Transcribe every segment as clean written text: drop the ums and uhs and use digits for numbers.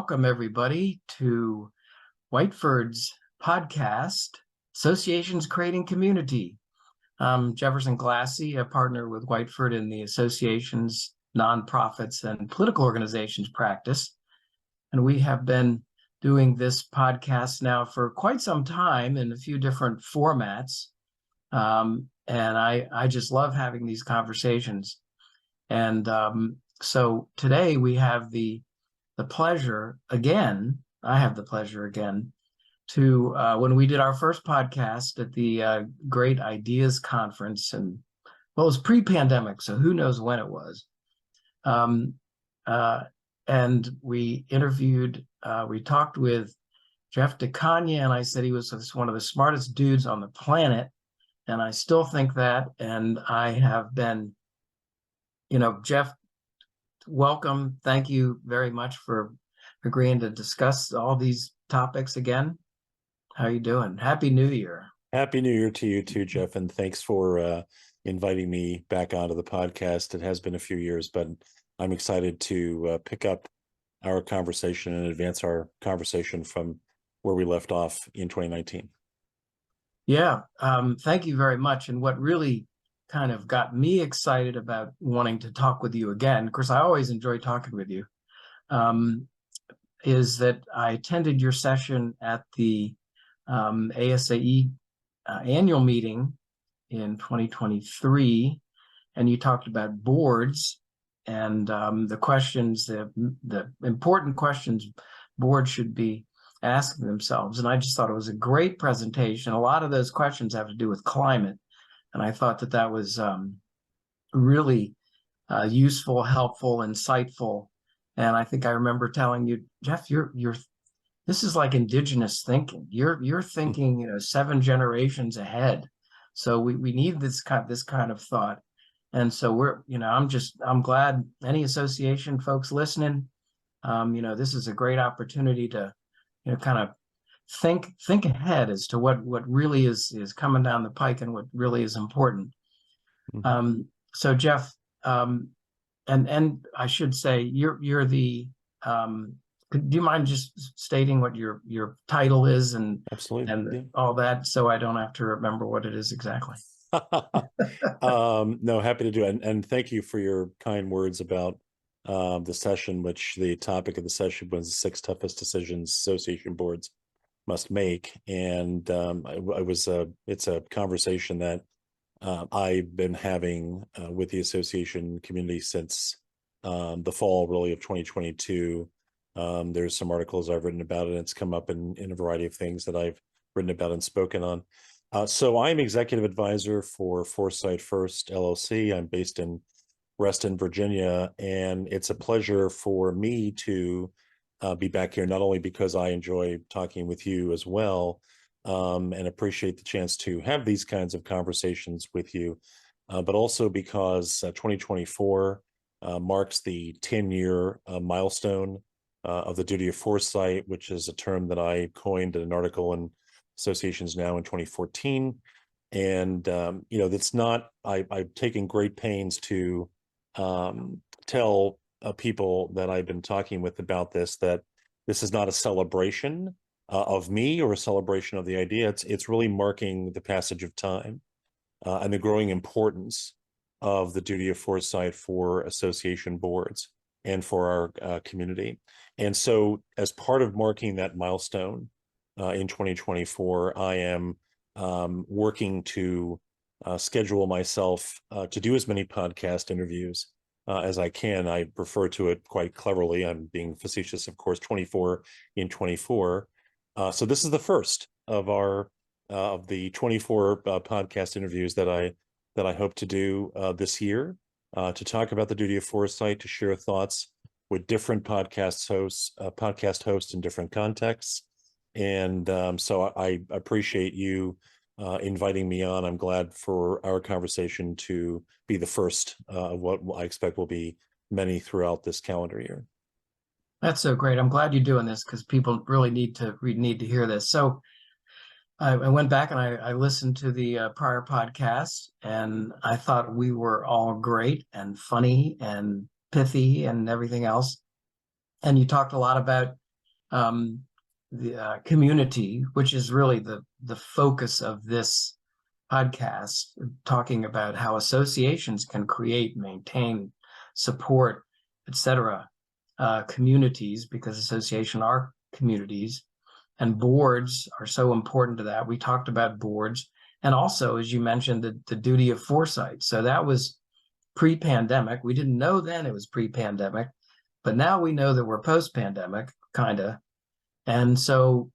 welcome everybody to Whiteford's podcast, Associations Creating Community. I'm Jefferson Glassie, a partner with Whiteford in the associations, nonprofits, and political organizations practice. And we have been doing this podcast now for quite some time in a few different formats. And I just love having these conversations. And so today we have the pleasure again, I have the pleasure again to, when we did our first podcast at the Great Ideas Conference, and well, it was pre-pandemic, so who knows when it was. And we interviewed, we talked with Jeff De Cagna, and I said he was one of the smartest dudes on the planet. And I still think that, and I have been, Jeff, welcome. Thank you very much for agreeing to discuss all these topics again. How are you doing? Happy New Year. Happy New Year to you too, Jeff. And thanks for inviting me back onto the podcast. It has been a few years, but I'm excited to pick up our conversation and advance our conversation from where we left off in 2019. Yeah, thank you very much. And what really kind of got me excited about wanting to talk with you again, of course, I always enjoy talking with you, is that I attended your session at the ASAE annual meeting in 2023, and you talked about boards and the questions, the important questions boards should be asking themselves. And I just thought it was a great presentation. A lot of those questions have to do with climate. And I thought that was really useful, helpful, insightful. And I think I remember telling you, Jeff, this is like indigenous thinking. You're thinking, 7 generations ahead. So we need this kind of thought. And so I'm glad any association folks listening, this is a great opportunity to, kind of think ahead as to what really is coming down the pike and what really is important. Mm-hmm. So Jeff, and I should say you're the do you mind just stating what your title is and absolutely and all that, so I don't have to remember what it is exactly? No, happy to do it. And thank you for your kind words about the session, which the topic of the session was the 6 toughest decisions association boards must make. And it's a conversation that I've been having with the association community since the fall, really, of 2022. There's some articles I've written about it, and it's come up in a variety of things that I've written about and spoken on. So I'm executive advisor for Foresight First LLC. I'm based in Reston, Virginia, and it's a pleasure for me to be back here, not only because I enjoy talking with you as well, and appreciate the chance to have these kinds of conversations with you, but also because 2024 marks the 10-year milestone of the duty of foresight, which is a term that I coined in an article in Associations Now in 2014. And, that's not, I've taken great pains to tell people that I've been talking with about this, that this is not a celebration of me or a celebration of the idea. It's really marking the passage of time and the growing importance of the duty of foresight for association boards and for our community. And so as part of marking that milestone in 2024, I am working to schedule myself to do as many podcast interviews as I can. I refer to it quite cleverly, I'm being facetious, of course, 24 in 24. So this is the first of our of the 24 podcast interviews that I hope to do this year, to talk about the duty of foresight, to share thoughts with different podcast hosts in different contexts. And so I appreciate you inviting me on. I'm glad for our conversation to be the first of what I expect will be many throughout this calendar year. That's so great. I'm glad you're doing this, because people really need to hear this. So I went back and I listened to the prior podcast, and I thought we were all great and funny and pithy and everything else. And you talked a lot about the community, which is really the focus of this podcast, talking about how associations can create, maintain, support, etc. Communities, because association are communities, and boards are so important to that. We talked about boards, and also, as you mentioned, the duty of foresight. So that was pre-pandemic. We didn't know then it was pre-pandemic, but now we know that we're post-pandemic, kind of. And so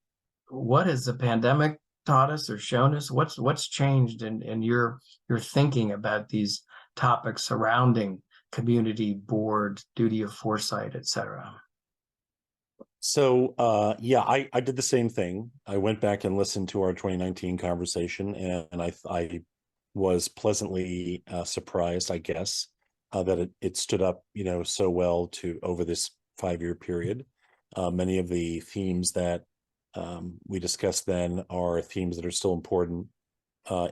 what has the pandemic taught us or shown us? What's changed in your thinking about these topics surrounding community, board, duty of foresight, etc.? So yeah, I did the same thing. I went back and listened to our 2019 conversation, and I was pleasantly surprised, I guess, that it stood up, so well to over this 5-year period. Many of the themes that we discussed then are themes that are still important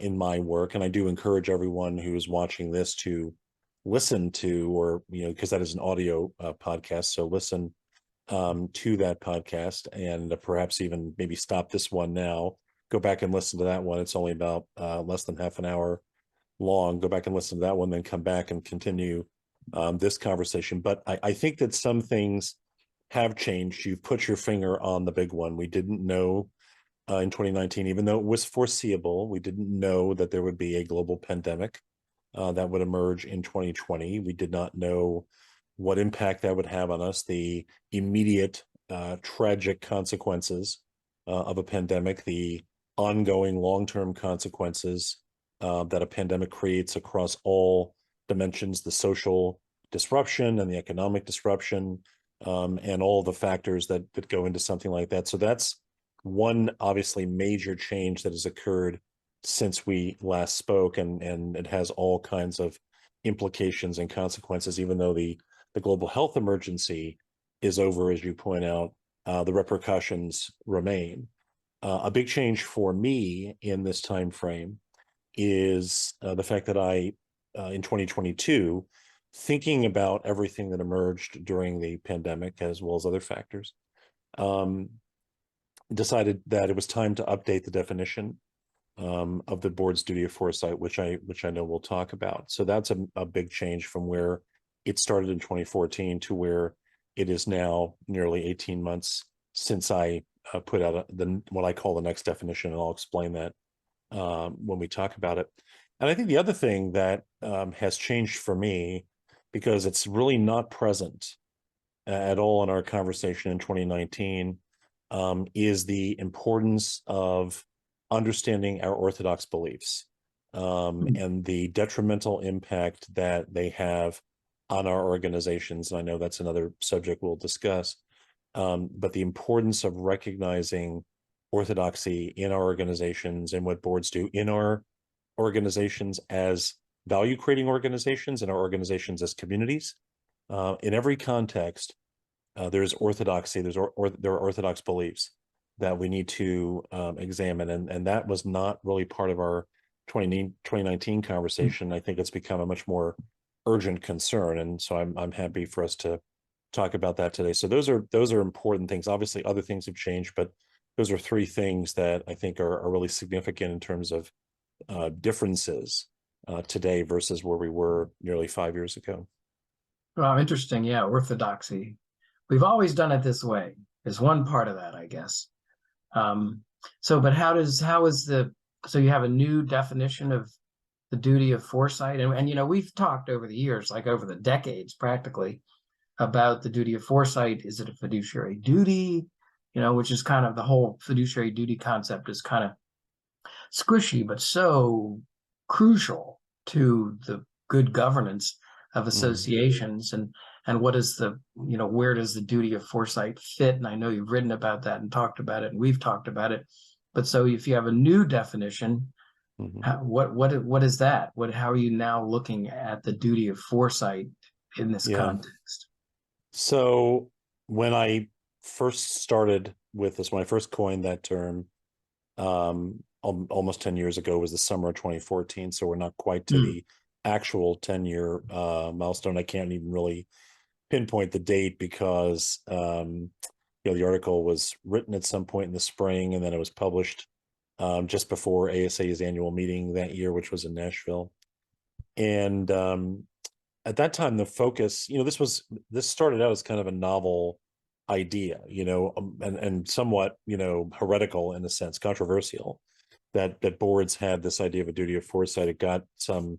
in my work, and I do encourage everyone who is watching this to listen to, or because that is an audio podcast, so listen to that podcast, and perhaps even maybe stop this one now, go back and listen to that one. It's only about less than half an hour long. Go back and listen to that one, then come back and continue this conversation. But I think that some things have changed. You've put your finger on the big one. We didn't know in 2019, even though it was foreseeable, we didn't know that there would be a global pandemic that would emerge in 2020. We did not know what impact that would have on us, the immediate tragic consequences of a pandemic, the ongoing long-term consequences that a pandemic creates across all dimensions, the social disruption and the economic disruption, and all the factors that go into something like that. So that's one obviously major change that has occurred since we last spoke, and it has all kinds of implications and consequences. Even though the global health emergency is over, as you point out, the repercussions remain. A big change for me in this time frame is the fact that I, in 2022, thinking about everything that emerged during the pandemic, as well as other factors, decided that it was time to update the definition of the board's duty of foresight, which I know we'll talk about. So that's a big change from where it started in 2014 to where it is now, nearly 18 months since I put out what I call the next definition, and I'll explain that when we talk about it. And I think the other thing that has changed for me, because it's really not present at all in our conversation in 2019, is the importance of understanding our orthodox beliefs and the detrimental impact that they have on our organizations. And I know that's another subject we'll discuss, but the importance of recognizing orthodoxy in our organizations and what boards do in our organizations as value-creating organizations, and our organizations as communities. In every context, there's orthodoxy, there are orthodox beliefs that we need to examine, and that was not really part of our 2019 conversation. I think it's become a much more urgent concern, and so I'm happy for us to talk about that today. So those are important things. Obviously, other things have changed, but those are three things that I think are really significant in terms of differences today versus where we were nearly 5 years ago. Well, interesting. Yeah, orthodoxy. We've always done it this way is one part of that, I guess. But how is so you have a new definition of the duty of foresight, and we've talked over the years, like over the decades practically, about the duty of foresight. Is it a fiduciary duty? Which is kind of the whole fiduciary duty concept is kind of squishy, but so crucial to the good governance of associations. And what is where does the duty of foresight fit? And I know you've written about that and talked about it, and we've talked about it. But so if you have a new definition, what is that? How are you now looking at the duty of foresight in this context? So when I first started with this, when I first coined that term, almost 10 years ago, was the summer of 2014. So we're not quite to the actual 10-year milestone. I can't even really pinpoint the date because the article was written at some point in the spring, and then it was published just before ASA's annual meeting that year, which was in Nashville. And at that time, the focus, this started out as kind of a novel idea, and somewhat, heretical in a sense, controversial, that boards had this idea of a duty of foresight. It got some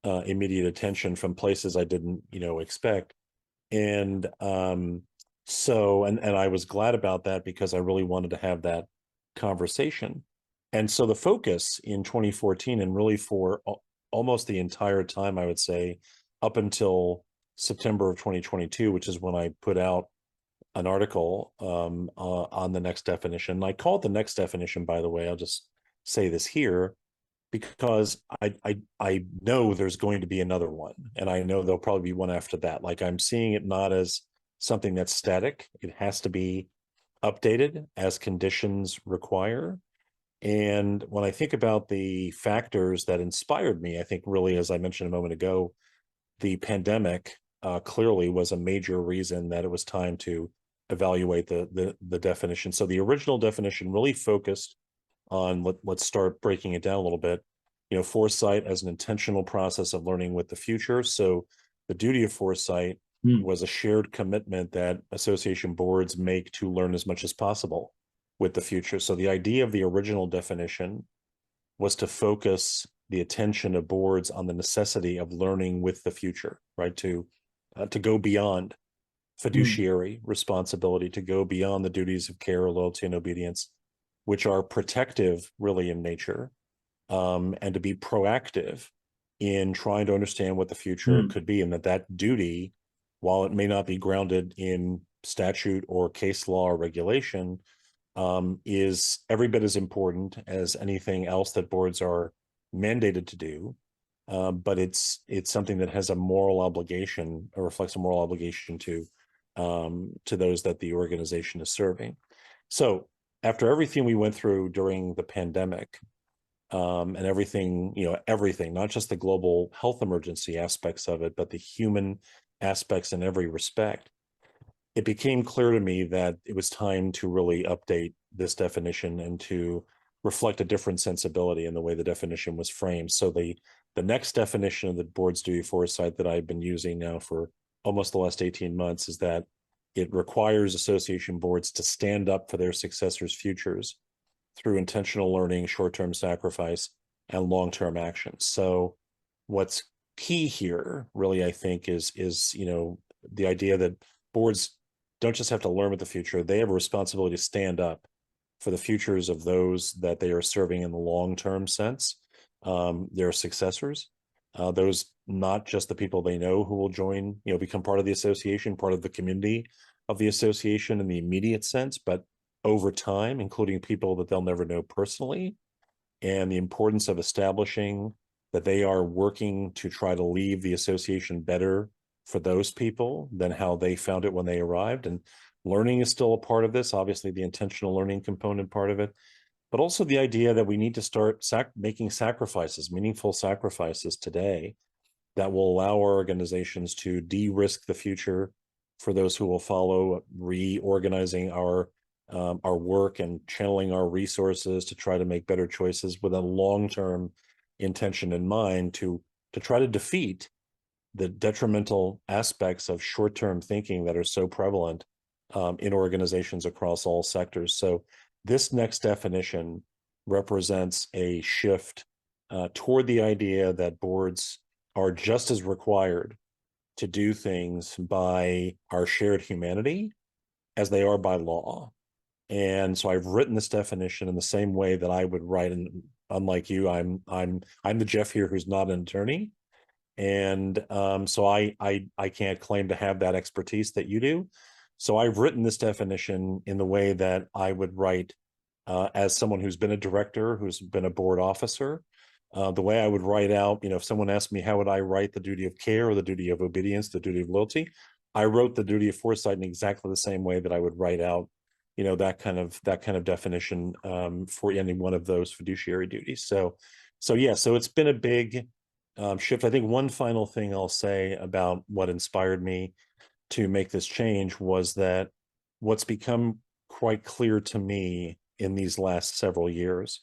immediate attention from places I didn't, expect. And and I was glad about that because I really wanted to have that conversation. And so the focus in 2014, and really for almost the entire time, I would say, up until September of 2022, which is when I put out an article on the next definition. And I call it the next definition, by the way. I'll just say this here, because I know there's going to be another one, and I know there'll probably be one after that. Like, I'm seeing it not as something that's static. It has to be updated as conditions require. And when I think about the factors that inspired me, I think really, as I mentioned a moment ago, the pandemic clearly was a major reason that it was time to evaluate the definition. So the original definition really focused on, let's start breaking it down a little bit, foresight as an intentional process of learning with the future. So the duty of foresight was a shared commitment that association boards make to learn as much as possible with the future. So the idea of the original definition was to focus the attention of boards on the necessity of learning with the future, right? To go beyond fiduciary responsibility, to go beyond the duties of care, loyalty, and obedience, which are protective really in nature, and to be proactive in trying to understand what the future could be. And that duty, while it may not be grounded in statute or case law or regulation, is every bit as important as anything else that boards are mandated to do. But it's something that has a moral obligation, or reflects a moral obligation to those that the organization is serving. So after everything we went through during the pandemic, and everything, not just the global health emergency aspects of it, but the human aspects in every respect, it became clear to me that it was time to really update this definition and to reflect a different sensibility in the way the definition was framed. So the next definition of the board's duty of foresight that I've been using now for almost the last 18 months is that it requires association boards to stand up for their successors' futures through intentional learning, short-term sacrifice, and long-term actions. So what's key here, really, I think, is the idea that boards don't just have to learn with the future. They have a responsibility to stand up for the futures of those that they are serving in the long-term sense, their successors, those not just the people they know who will join, become part of the association, part of the community of the association in the immediate sense, but over time, including people that they'll never know personally, and the importance of establishing that they are working to try to leave the association better for those people than how they found it when they arrived. And learning is still a part of this, obviously the intentional learning component part of it, but also the idea that we need to start making sacrifices, meaningful sacrifices today that will allow our organizations to de-risk the future for those who will follow, reorganizing our work and channeling our resources to try to make better choices with a long-term intention in mind to try to defeat the detrimental aspects of short-term thinking that are so prevalent in organizations across all sectors. So this next definition represents a shift toward the idea that boards are just as required to do things by our shared humanity as they are by law. And so I've written this definition in the same way that I would write, and unlike you, I'm the Jeff here who's not an attorney. And so I can't claim to have that expertise that you do. So I've written this definition in the way that I would write as someone who's been a director, who's been a board officer. The way I would write out, if someone asked me how would I write the duty of care or the duty of obedience, the duty of loyalty, I wrote the duty of foresight in exactly the same way that I would write out, that kind of definition for any one of those fiduciary duties. So it's been a big shift. I think one final thing I'll say about what inspired me to make this change was that what's become quite clear to me in these last several years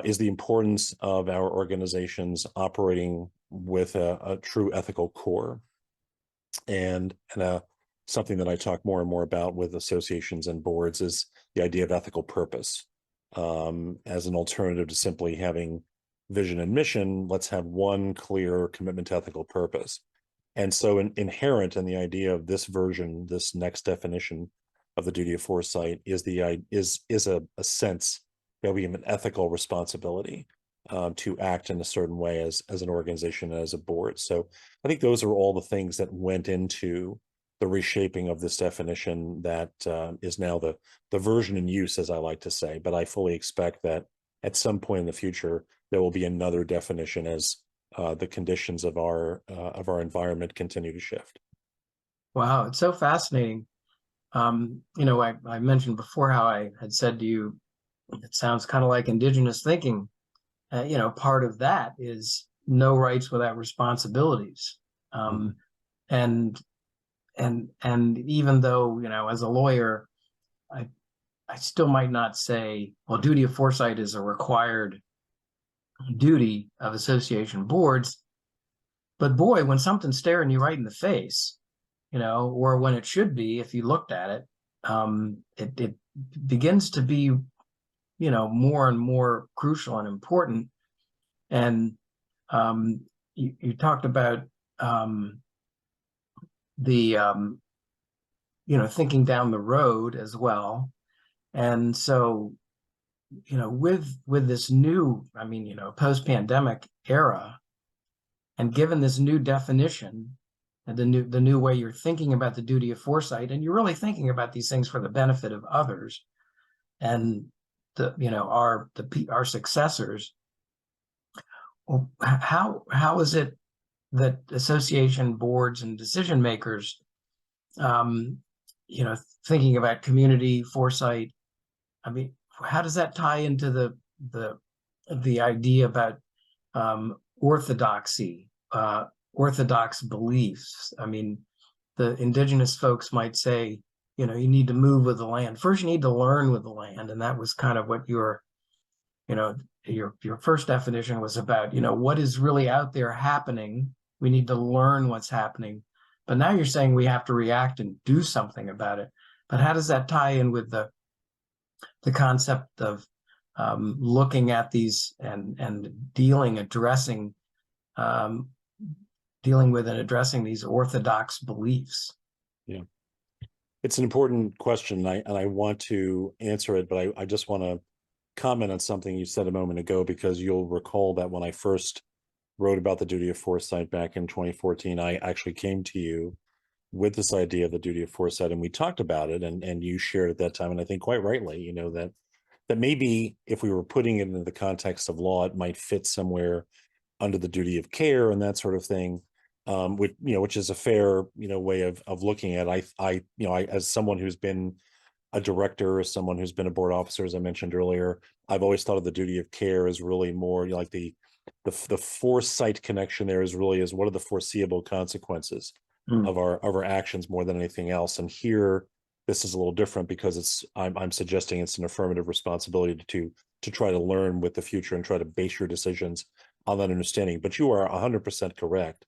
is the importance of our organizations operating with a true ethical core, and something that I talk more and more about with associations and boards is the idea of ethical purpose. As an alternative to simply having vision and mission, let's have one clear commitment to ethical purpose. And so inherent in the idea of this version, this next definition of the duty of foresight is a sense that we have an ethical responsibility to act in a certain way as an organization and as a board. So I think those are all the things that went into the reshaping of this definition that is now the version in use, as I like to say. But I fully expect that at some point in the future, there will be another definition as the conditions of our environment continue to shift. Wow, it's so fascinating. I mentioned before how I had said to you, it sounds kind of like indigenous thinking. Part of that is no rights without responsibilities. And even though, as a lawyer, I still might not say, well, duty of foresight is a required duty of association boards. But boy, when something's staring you right in the face, or when it should be, if you looked at it, it begins to be, more and more crucial and important. And you talked about the thinking down the road as well. And so, with this new, post-pandemic era, and given this new definition and the new way you're thinking about the duty of foresight, and you're really thinking about these things for the benefit of others and our successors. Well, how is it that association boards and decision makers, thinking about community foresight? How does that tie into the idea about orthodoxy, orthodox beliefs? The indigenous folks might say, you need to move with the land. First, you need to learn with the land, and that was kind of what your first definition was about. What is really out there happening? We need to learn what's happening. But now you're saying we have to react and do something about it. But how does that tie in with the concept of looking at these and dealing with and addressing these orthodox beliefs? Yeah, it's an important question, and I want to answer it, but I just want to comment on something you said a moment ago, because you'll recall that when I first wrote about the duty of foresight back in 2014, I actually came to you with this idea of the duty of foresight, and we talked about it, and you shared at that time, and I think quite rightly, that maybe if we were putting it into the context of law, it might fit somewhere under the duty of care and that sort of thing, which is a fair way of looking at it. I as someone who's been a director, as someone who's been a board officer, as I mentioned earlier, I've always thought of the duty of care as really more like the foresight connection there is what are the foreseeable consequences of our actions more than anything else. And here, this is a little different because I'm suggesting it's an affirmative responsibility to try to learn with the future and try to base your decisions on that understanding. But you are 100% correct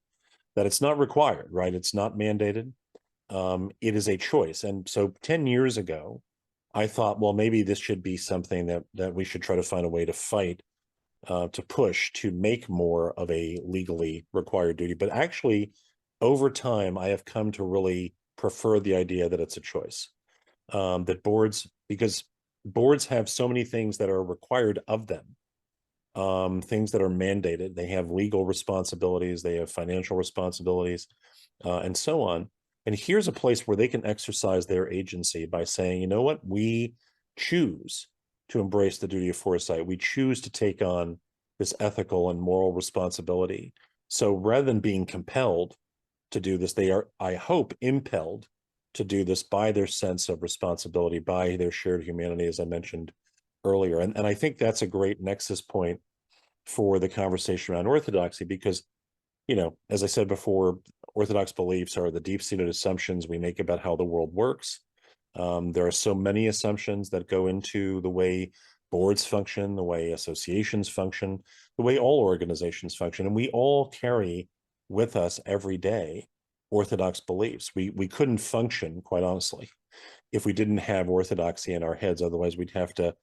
that it's not required, right? It's not mandated. It is a choice. And so 10 years ago, I thought, well, maybe this should be something that we should try to find a way to fight, to push, to make more of a legally required duty. But actually, over time, I have come to really prefer the idea that it's a choice. That because boards have so many things that are required of them, things that are mandated. They have legal responsibilities, they have financial responsibilities, and so on. And here's a place where they can exercise their agency by saying, you know what, we choose to embrace the duty of foresight. We choose to take on this ethical and moral responsibility. So rather than being compelled to do this, they are, I hope, impelled to do this by their sense of responsibility, by their shared humanity, as I mentioned earlier. And I think that's a great nexus point for the conversation around orthodoxy, because, as I said before, orthodox beliefs are the deep-seated assumptions we make about how the world works. There are so many assumptions that go into the way boards function, the way associations function, the way all organizations function, and we all carry with us every day orthodox beliefs. We couldn't function, quite honestly, if we didn't have orthodoxy in our heads. Otherwise, we'd have to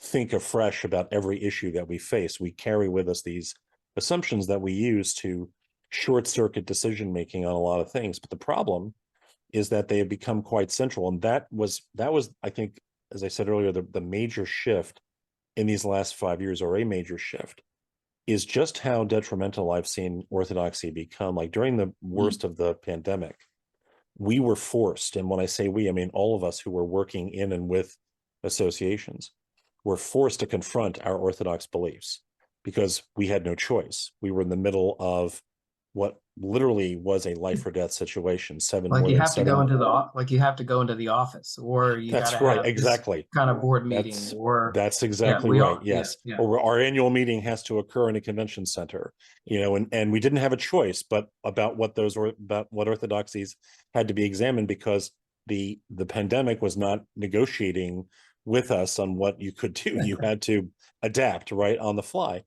think afresh about every issue that we face. We carry with us these assumptions that we use to short circuit decision making on a lot of things. But the problem is that they have become quite central. And that was, I think, as I said earlier, the major shift in these last 5 years, or a major shift, is just how detrimental I've seen orthodoxy become. Like during the worst of the pandemic, we were forced, and when I say we, I mean all of us who were working in and with associations, were forced to confront our orthodox beliefs because we had no choice. We were in the middle of what literally was a life or death situation. Like you have to go into the office, or you got to That's right, have this exactly. kind of board meeting, or That's yeah, exactly we right. all, yeah, Yes. yeah. Or our annual meeting has to occur in a convention center, and we didn't have a choice but about what orthodoxies had to be examined, because the pandemic was not negotiating with us on what you could do. You had to adapt right on the fly.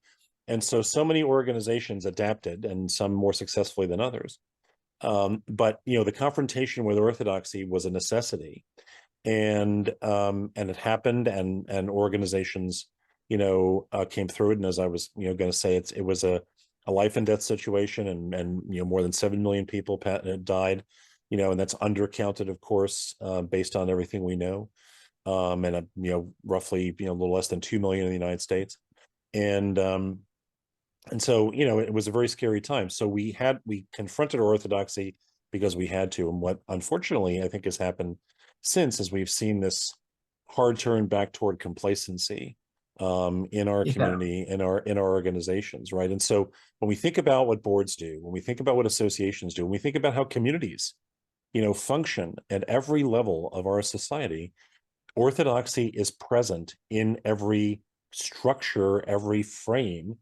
And so many organizations adapted, and some more successfully than others. But the confrontation with orthodoxy was a necessity, and it happened, and organizations came through it. And as I was going to say, it was a life and death situation, and more than 7 million people died, and that's undercounted, of course, based on everything we know, and roughly a little less than 2 million in the United States. And so it was a very scary time. So we confronted our orthodoxy because we had to. And what unfortunately I think has happened since is we've seen this hard turn back toward complacency in our community, in our organizations, right? And so when we think about what boards do, when we think about what associations do, when we think about how communities function at every level of our society, orthodoxy is present in every structure, every frame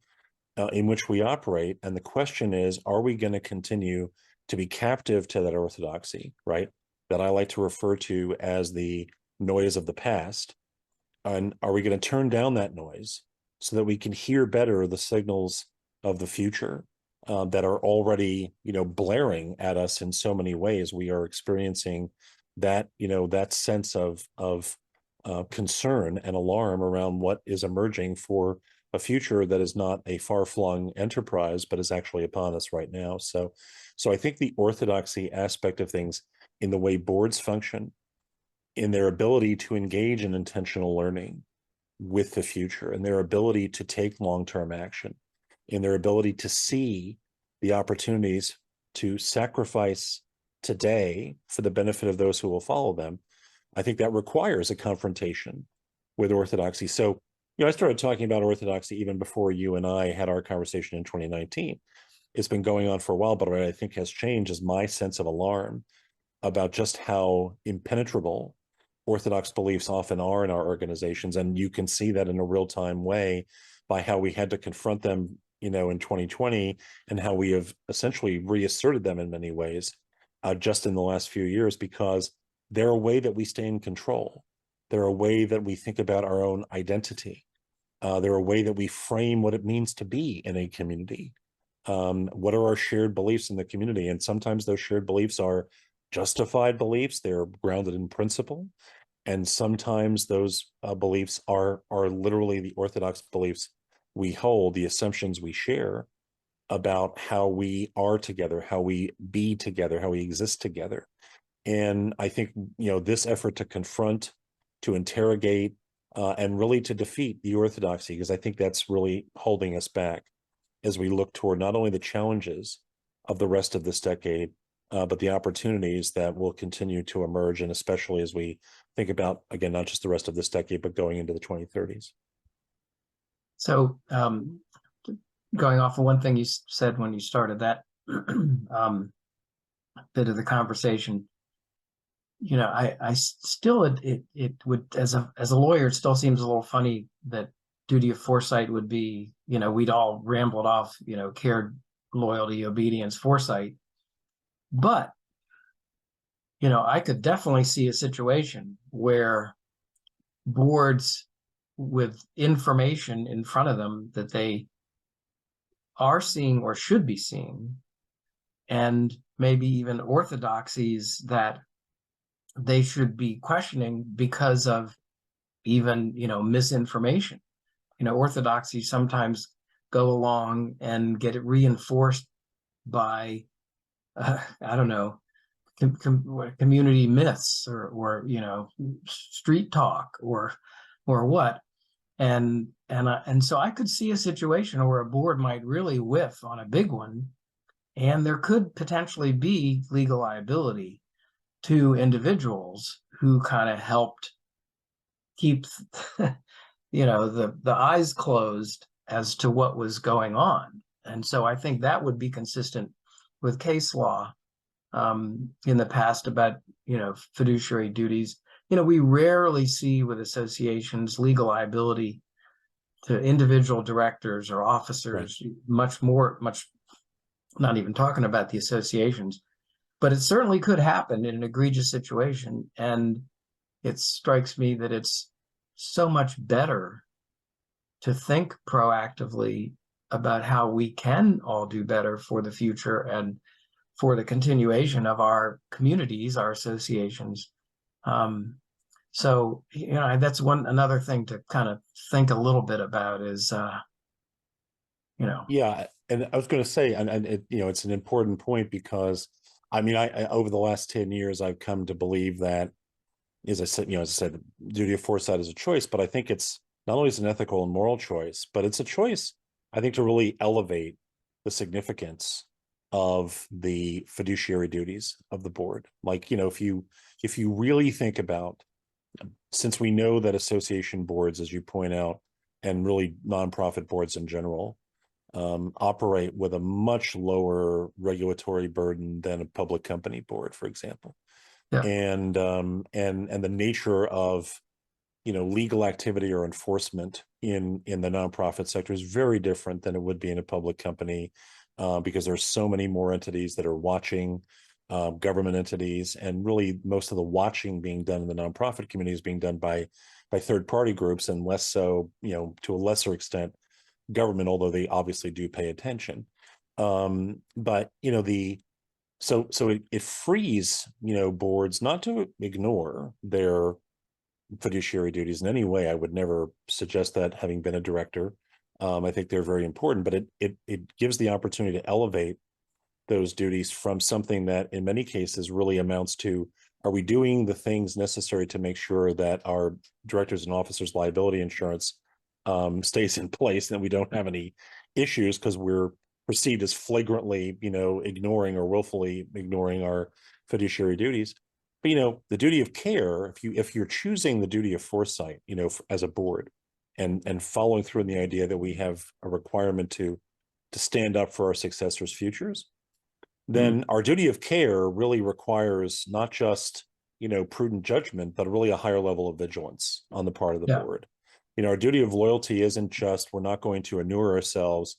in which we operate. And the question is, are we going to continue to be captive to that orthodoxy, right? That I like to refer to as the noise of the past. And are we going to turn down that noise so that we can hear better the signals of the future that are already, blaring at us in so many ways? We are experiencing that, that sense of concern and alarm around what is emerging for a future that is not a far-flung enterprise, but is actually upon us right now. So I think the orthodoxy aspect of things, in the way boards function, in their ability to engage in intentional learning with the future, and their ability to take long-term action, in their ability to see the opportunities to sacrifice today for the benefit of those who will follow them, I think that requires a confrontation with orthodoxy. So I started talking about orthodoxy even before you and I had our conversation in 2019. It's been going on for a while, but what I think has changed is my sense of alarm about just how impenetrable orthodox beliefs often are in our organizations. And you can see that in a real-time way by how we had to confront them, in 2020, and how we have essentially reasserted them in many ways just in the last few years, because they're a way that we stay in control. They're a way that we think about our own identity. They're a way that we frame what it means to be in a community. What are our shared beliefs in the community? And sometimes those shared beliefs are justified beliefs. They're grounded in principle. And sometimes those beliefs are literally the orthodox beliefs we hold, the assumptions we share about how we are together, how we be together, how we exist together. And I think, this effort to confront, to interrogate, and really to defeat the orthodoxy, because I think that's really holding us back as we look toward not only the challenges of the rest of this decade, but the opportunities that will continue to emerge, and especially as we think about, again, not just the rest of this decade, but going into the 2030s. So going off of one thing you said when you started that bit of the conversation, I still, it would, as a lawyer, it still seems a little funny that duty of foresight would be, we'd all rambled off, cared, loyalty, obedience, foresight. But, I could definitely see a situation where boards with information in front of them that they are seeing or should be seeing, and maybe even orthodoxies that they should be questioning because of even, misinformation. Orthodoxy sometimes go along and get it reinforced by, I don't know, community myths or street talk or what. And so I could see a situation where a board might really whiff on a big one, and there could potentially be legal liability to individuals who kind of helped keep the eyes closed as to what was going on. And so I think that would be consistent with case law in the past about fiduciary duties. We rarely see with associations legal liability to individual directors or officers. Right. Much not even talking about the associations, but it certainly could happen in an egregious situation. And it strikes me that it's so much better to think proactively about how we can all do better for the future and for the continuation of our communities, our associations. So that's another thing to kind of think a little bit about is Yeah, and I was going to say, and it's an important point because I mean, I over the last 10 years, I've come to believe that, as I said, the duty of foresight is a choice, but I think it's not only is an ethical and moral choice, but it's a choice, I think, to really elevate the significance of the fiduciary duties of the board. Like, if you really think about, since we know that association boards, as you point out, and really nonprofit boards in general, operate with a much lower regulatory burden than a public company board, for example. yeah. And the nature of legal activity or enforcement in the nonprofit sector is very different than it would be in a public company, because there's so many more entities that are watching, government entities, and really most of the watching being done in the nonprofit community is being done by third party groups, and less so, to a lesser extent, government, although they obviously do pay attention. But it frees boards not to ignore their fiduciary duties in any way. I would never suggest that, having been a director. I think they're very important, but it gives the opportunity to elevate those duties from something that in many cases really amounts to, are we doing the things necessary to make sure that our directors and officers liability insurance stays in place and we don't have any issues because we're perceived as flagrantly, ignoring or willfully ignoring our fiduciary duties. But the duty of care, if you're choosing the duty of foresight, as a board, and following through in the idea that we have a requirement to stand up for our successors' futures, then our duty of care really requires not just prudent judgment, but really a higher level of vigilance on the part of the board. Our duty of loyalty isn't just, we're not going to inure ourselves,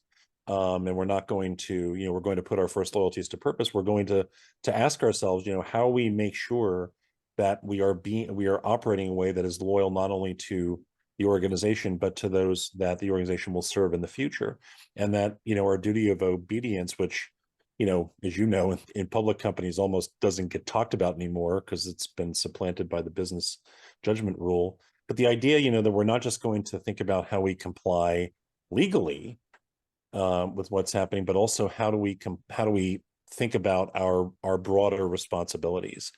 and we're not going to, we're going to put our first loyalties to purpose. We're going to ask ourselves, how we make sure that we are operating in a way that is loyal not only to the organization, but to those that the organization will serve in the future. And that, our duty of obedience, which, as in public companies almost doesn't get talked about anymore because it's been supplanted by the business judgment rule. But the idea, that we're not just going to think about how we comply legally with what's happening, but also how do we think about our broader responsibilities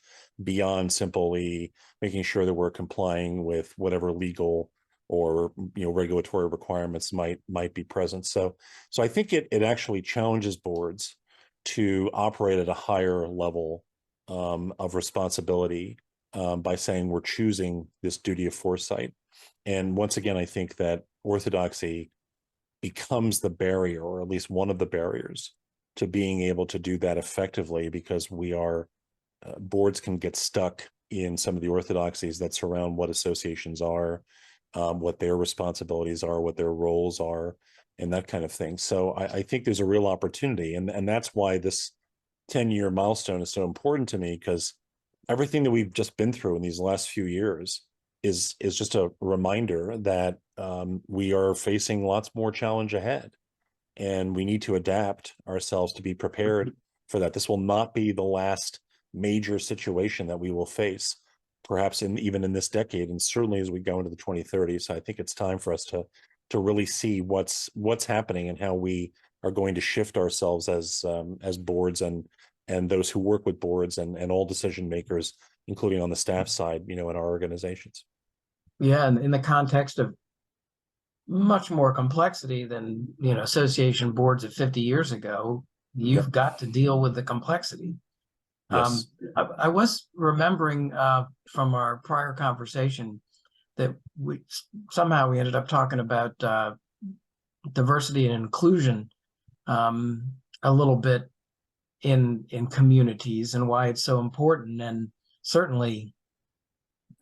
beyond simply making sure that we're complying with whatever legal or regulatory requirements might be present. So I think it actually challenges boards to operate at a higher level of responsibility, by saying we're choosing this duty of foresight. And once again, I think that orthodoxy becomes the barrier, or at least one of the barriers, to being able to do that effectively, because boards can get stuck in some of the orthodoxies that surround what associations are, what their responsibilities are, what their roles are, and that kind of thing. So I think there's a real opportunity, and that's why this 10-year milestone is so important to me, because everything that we've just been through in these last few years is just a reminder that we are facing lots more challenge ahead, and we need to adapt ourselves to be prepared for that. This will not be the last major situation that we will face, perhaps even in this decade, and certainly as we go into the 2030s. So I think it's time for us to really see what's happening and how we are going to shift ourselves as boards and those who work with boards and all decision makers, including on the staff side, in our organizations. Yeah, and in the context of much more complexity than, association boards of 50 years ago, you've got to deal with the complexity. Yes. I was remembering from our prior conversation that we ended up talking about diversity and inclusion a little bit in communities and why it's so important. And certainly,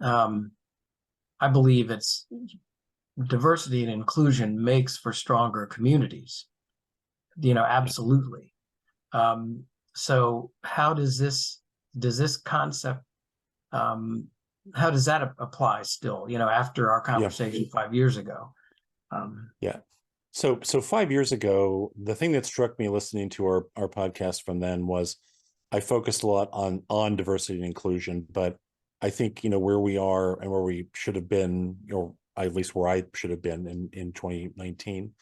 I believe it's diversity and inclusion makes for stronger communities. Absolutely. So how does this concept, how does that apply still, after our conversation 5 years ago? Yeah. So 5 years ago, the thing that struck me listening to our podcast from then was I focused a lot on diversity and inclusion, but I think, where we are and where we should have been, or at least where I should have been in 2019,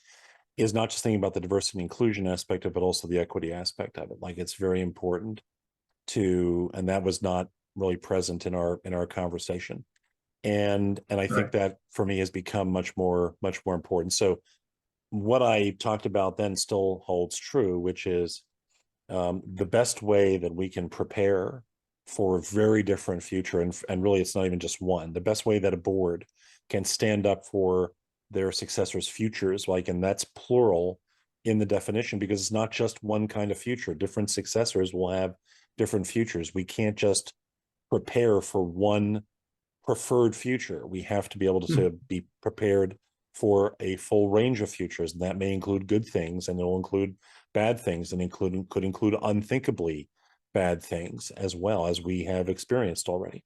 is not just thinking about the diversity and inclusion aspect of it, but also the equity aspect of it. Like, it's very important and that was not really present in our conversation. And I think that for me has become much more important. So what I talked about then still holds true, which is the best way that we can prepare for a very different future, and really it's not even just one, the best way that a board can stand up for their successors' futures, and that's plural in the definition, because it's not just one kind of future. Different successors will have different futures. We can't just prepare for one preferred future. We have to be able to be prepared for a full range of futures, and that may include good things, and it will include bad things, and could include unthinkably bad things as well, as we have experienced already.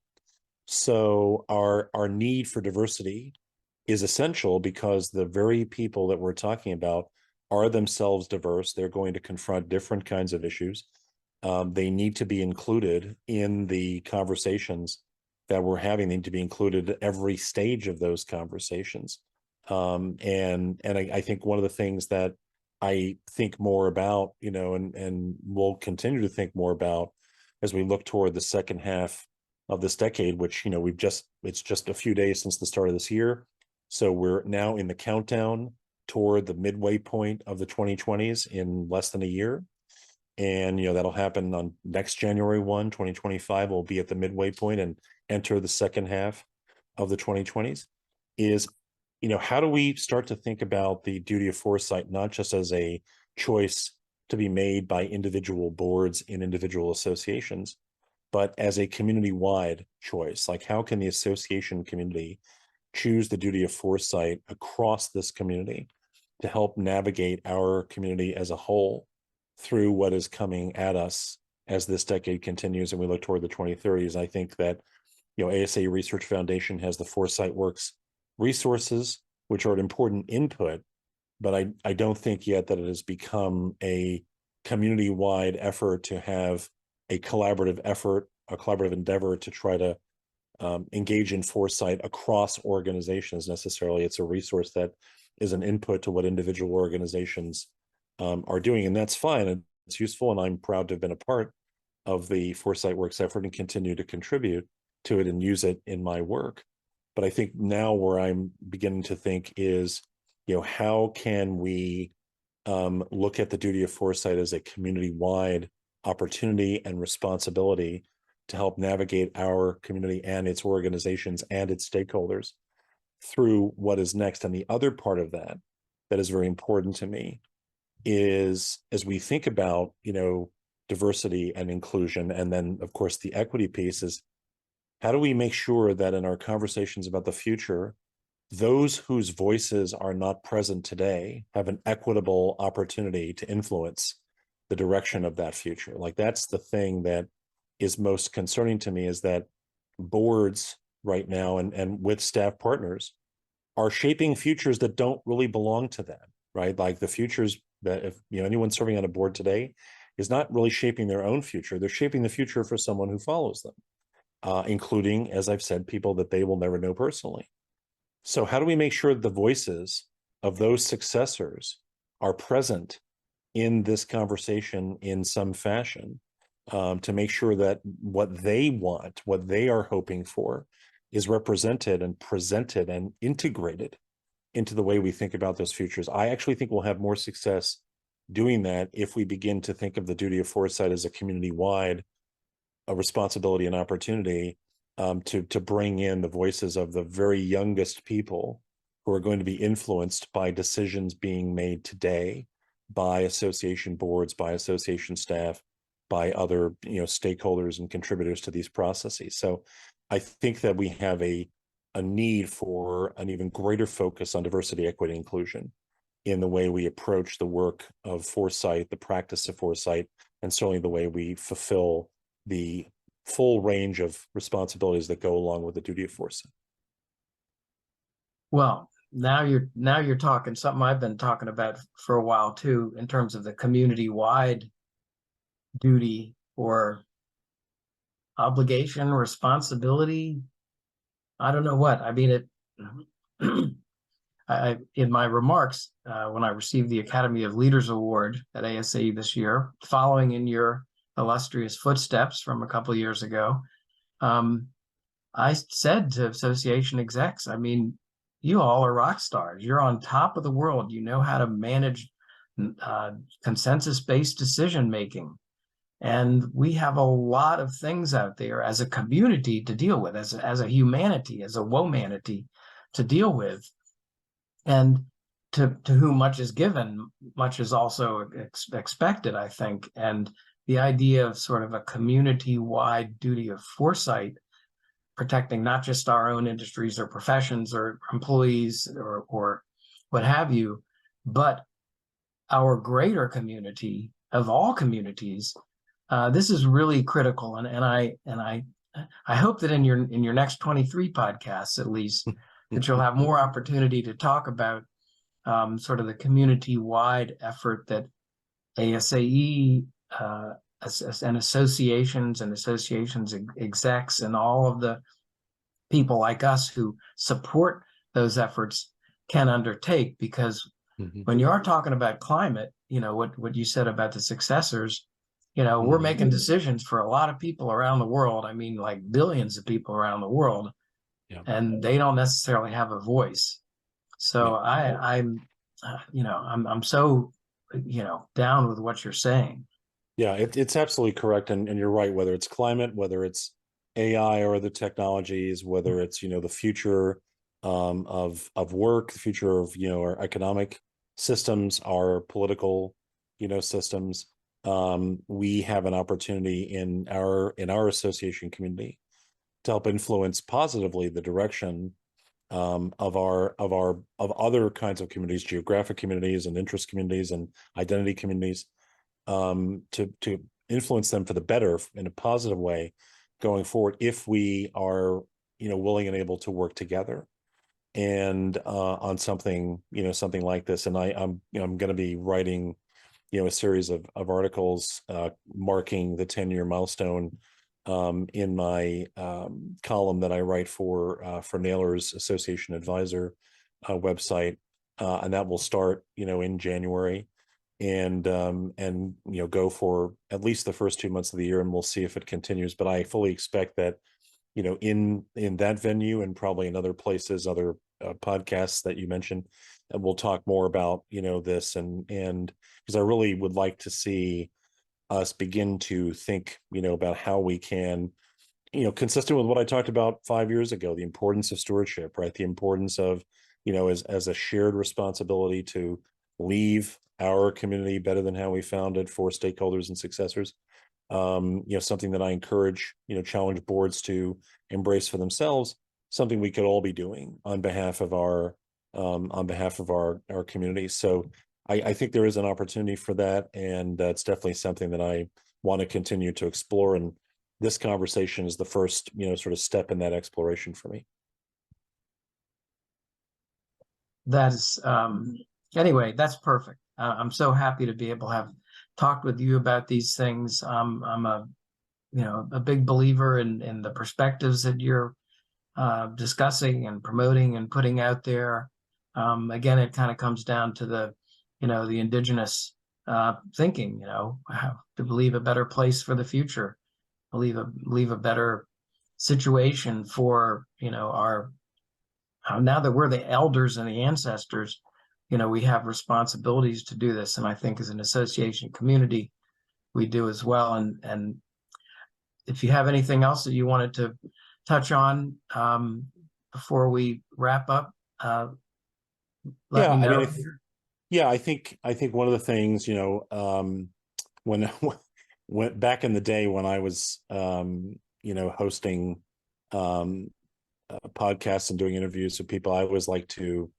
So our need for diversity is essential, because the very people that we're talking about are themselves diverse. They're going to confront different kinds of issues. They need to be included in the conversations that we're having. They need to be included at every stage of those conversations. And I think one of the things that I think more about, and will continue to think more about as we look toward the second half of this decade, which, it's just a few days since the start of this year. So we're now in the countdown toward the midway point of the 2020s in less than a year. And, that'll happen on next January 1, 2025. We'll be at the midway point and enter the second half of the 2020s. Is, how do we start to think about the duty of foresight, not just as a choice to be made by individual boards in individual associations, but as a community-wide choice? Like, how can the association community choose the duty of foresight across this community to help navigate our community as a whole through what is coming at us as this decade continues and we look toward the 2030s? I think that, ASA Research Foundation has the Foresight Works resources, which are an important input, but I don't think yet that it has become a community-wide effort to have a collaborative endeavor to try to engage in foresight across organizations necessarily. It's a resource that is an input to what individual organizations are doing, and that's fine, and it's useful, and I'm proud to have been a part of the Foresight Works effort and continue to contribute to it and use it in my work. But I think now where I'm beginning to think is, how can we look at the duty of foresight as a community-wide opportunity and responsibility to help navigate our community and its organizations and its stakeholders through what is next. And the other part of that is very important to me is, as we think about, diversity and inclusion, and then of course the equity piece, is how do we make sure that in our conversations about the future, those whose voices are not present today have an equitable opportunity to influence the direction of that future? Like, that's the thing that is most concerning to me is that boards right now and with staff partners are shaping futures that don't really belong to them, right? Like the futures that if anyone serving on a board today is not really shaping their own future. They're shaping the future for someone who follows them, including, as I've said, people that they will never know personally. So how do we make sure the voices of those successors are present in this conversation in some fashion, to make sure that what they want, what they are hoping for, is represented and presented and integrated into the way we think about those futures? I actually think we'll have more success doing that if we begin to think of the duty of foresight as a community-wide responsibility and opportunity, to bring in the voices of the very youngest people who are going to be influenced by decisions being made today by association boards, by association staff, by other stakeholders and contributors to these processes. So I think that we have a need for an even greater focus on diversity, equity, and inclusion in the way we approach the work of foresight, the practice of foresight, and certainly the way we fulfill the full range of responsibilities that go along with the duty of foresight. Well, now you're talking something I've been talking about for a while too, in terms of the community-wide duty or obligation, responsibility. I don't know what. I mean, in my remarks, when I received the Academy of Leaders Award at ASAE this year, following in your illustrious footsteps from a couple of years ago, I said to association execs, I mean, you all are rock stars. You're on top of the world. You know how to manage consensus-based decision making. And we have a lot of things out there as a community to deal with, as a humanity, as a womanity to deal with. And to whom much is given, much is also expected, I think. And the idea of sort of a community-wide duty of foresight, protecting not just our own industries or professions or employees or what have you, but our greater community of all communities. This is really critical, and I hope that in your next 23 podcasts, at least, that you'll have more opportunity to talk about sort of the community-wide effort that ASAE and associations execs and all of the people like us who support those efforts can undertake. Because when you are talking about climate, what you said about the successors, we're making decisions for a lot of people around the world. I mean, like billions of people around the world, and they don't necessarily have a voice. So I'm so, down with what you're saying. Yeah, it's absolutely correct. And you're right, whether it's climate, whether it's AI or other technologies, whether it's, the future of work, the future of, our economic systems, our political, systems, we have an opportunity in our association community to help influence positively the direction of other kinds of communities, geographic communities and interest communities and identity communities, to influence them for the better in a positive way going forward, if we are willing and able to work together and on something like this. And I'm going to be writing a series of articles marking the 10-year milestone in my column that I write for Naylor's Association Advisor website, and that will start in January, and go for at least the first 2 months of the year, and we'll see if it continues. But I fully expect that in that venue and probably in other places, other podcasts that you mentioned, and we'll talk more about this, and because I really would like to see us begin to think about how we can, consistent with what I talked about 5 years ago, the importance of stewardship, right? The importance of as a shared responsibility to leave our community better than how we found it for stakeholders and successors. Something that I encourage challenge boards to embrace for themselves, something we could all be doing on behalf of our communities. So I think there is an opportunity for that, and it's definitely something that I want to continue to explore. And this conversation is the first, sort of step in that exploration for me. That's anyway, that's perfect. I'm so happy to be able to have talked with you about these things. I'm a big believer in the perspectives that you're discussing and promoting and putting out there. Again, it kind of comes down to the indigenous thinking, to believe a better place for the future, believe a better situation for, our now that we're the elders and the ancestors, we have responsibilities to do this. And I think as an association community, we do as well. And if you have anything else that you wanted to touch on before we wrap up, let me know. I think one of the things, when when back in the day when I was hosting podcasts and doing interviews with people, I always like to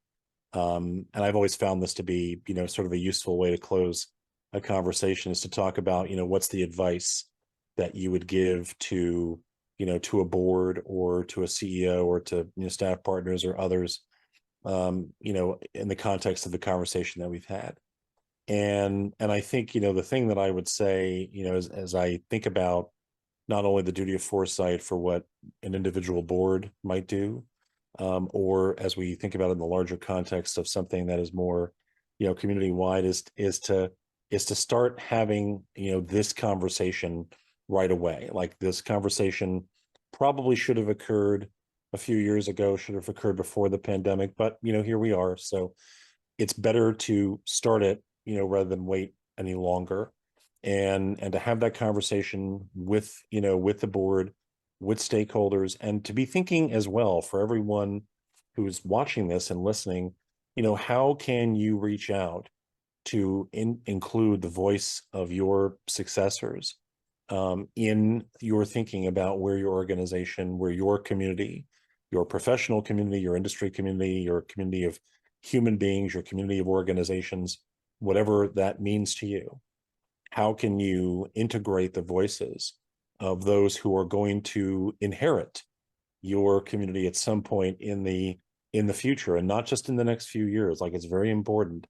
and I've always found this to be, sort of a useful way to close a conversation, is to talk about, what's the advice that you would give to, to a board or to a CEO or to staff partners or others, in the context of the conversation that we've had. And I think, the thing that I would say, as I think about not only the duty of foresight for what an individual board might do, or as we think about it in the larger context of something that is more, community-wide, is to start having, this conversation right away. Like, this conversation probably should have occurred a few years ago, should have occurred before the pandemic, but here we are. So it's better to start it, rather than wait any longer, and to have that conversation with, with the board, with stakeholders, and to be thinking as well, for everyone who's watching this and listening, how can you reach out to include the voice of your successors in your thinking about where your organization, where your community, your professional community, your industry community, your community of human beings, your community of organizations, whatever that means to you. How can you integrate the voices of those who are going to inherit your community at some point in the future, and not just in the next few years? Like, it's very important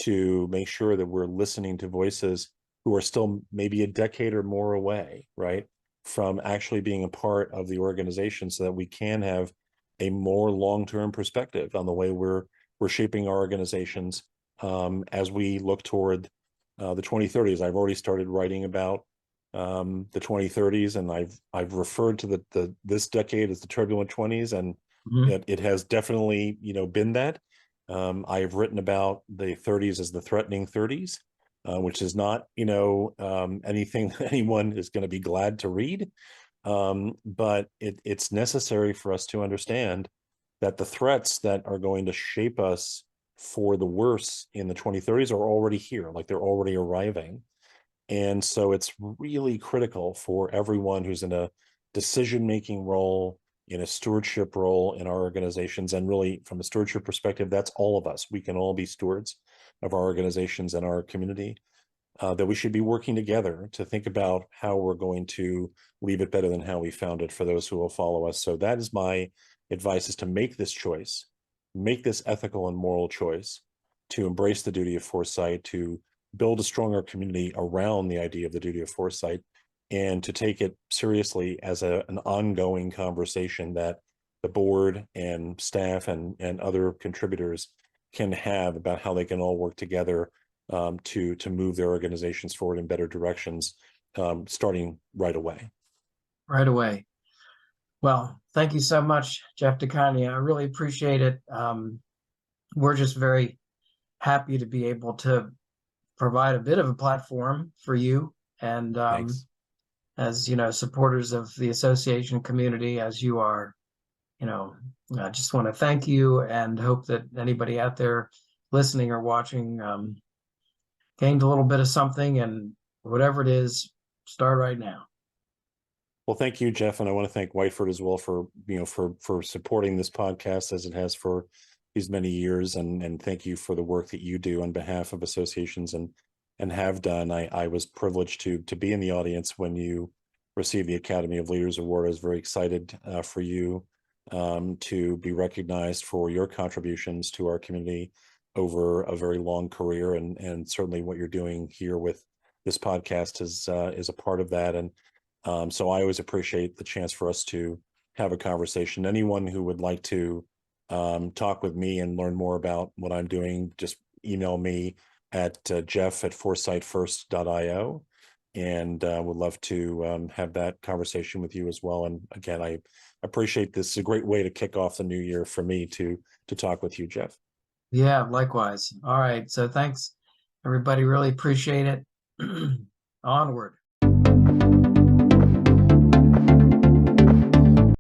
to make sure that we're listening to voices who are still maybe a decade or more away, right, from actually being a part of the organization, so that we can have a more long-term perspective on the way we're shaping our organizations as we look toward the 2030s. I've already started writing about the 2030s, and I've referred to this decade as the turbulent 20s, and it has definitely been that. I have written about the 30s as the threatening 30s, which is not anything that anyone is going to be glad to read, but it's necessary for us to understand that the threats that are going to shape us for the worse in the 2030s are already here. Like, they're already arriving. And so it's really critical for everyone who's in a decision-making role, in a stewardship role in our organizations, and really from a stewardship perspective, that's all of us. We can all be stewards of our organizations and our community, that we should be working together to think about how we're going to leave it better than how we found it for those who will follow us. So that is my advice, is to make this choice, make this ethical and moral choice, to embrace the duty of foresight, to build a stronger community around the idea of the duty of foresight, and to take it seriously as an ongoing conversation that the board and staff and other contributors can have about how they can all work together to move their organizations forward in better directions, starting right away. Right away. Well, thank you so much, Jeff De Cagna. I really appreciate it. We're just very happy to be able to provide a bit of a platform for you, and as supporters of the association community, as you are, I just want to thank you, and hope that anybody out there listening or watching gained a little bit of something, and whatever it is, start right now. Well, thank you, Jeff, and I want to thank Whiteford as well for for supporting this podcast as it has for these many years, and thank you for the work that you do on behalf of associations and have done. I was privileged to be in the audience when you receive the Academy of Leaders Award. I was very excited for you to be recognized for your contributions to our community over a very long career, and certainly what you're doing here with this podcast is a part of that. And so I always appreciate the chance for us to have a conversation. Anyone who would like to talk with me and learn more about what I'm doing, just email me at jeff@foresightfirst.io, and would love to have that conversation with you as well. And again, I appreciate this. It's a great way to kick off the new year for me to talk with you, Jeff. Yeah, likewise. All right. So thanks, everybody. Really appreciate it. Onward.